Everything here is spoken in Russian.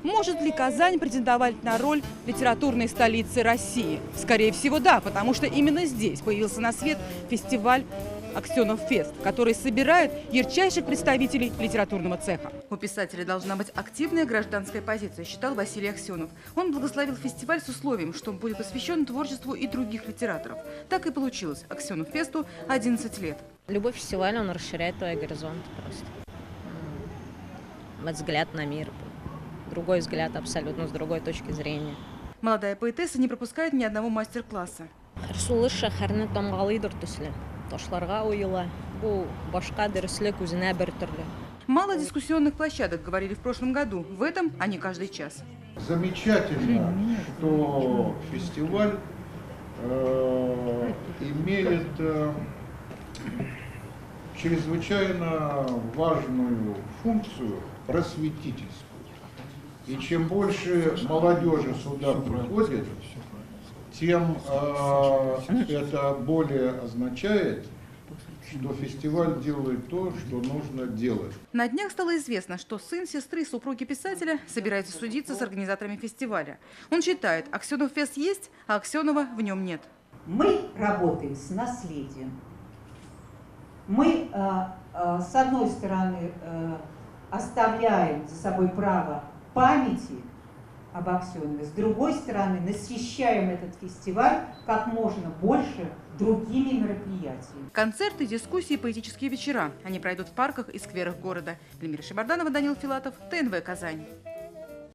Может ли Казань претендовать на роль литературной столицы России? Скорее всего, да, потому что именно здесь появился на свет фестиваль «Аксенов Фест», который собирает ярчайших представителей литературного цеха. У писателя должна быть активная гражданская позиция, считал Василий Аксенов. Он благословил фестиваль с условием, что он будет посвящен творчеству и других литераторов. Так и получилось. Аксенов Фесту 11 лет. Любой фестиваль, он расширяет твой горизонт просто. Взгляд на мир. Другой взгляд абсолютно, с другой точки зрения. Молодая поэтесса не пропускает ни одного мастер-класса. Мало дискуссионных площадок, говорили в прошлом году. В этом они каждый час. Замечательно, что фестиваль имеет чрезвычайно важную функцию просветительскую. И чем больше молодежи сюда приходит, тем это более означает, что фестиваль делает то, что нужно делать. На днях стало известно, что сын сестры супруги писателя собирается судиться с организаторами фестиваля. Он считает, Аксенов Фест есть, а Аксенова в нем нет. Мы работаем с наследием. Мы, с одной стороны, оставляем за собой право памяти об Аксенове, с другой стороны, насыщаем этот фестиваль как можно больше другими мероприятиями. Концерты, дискуссии, поэтические вечера. Они пройдут в парках и скверах города. Эльмира Шабарданова, Данил Филатов, ТНВ Казань.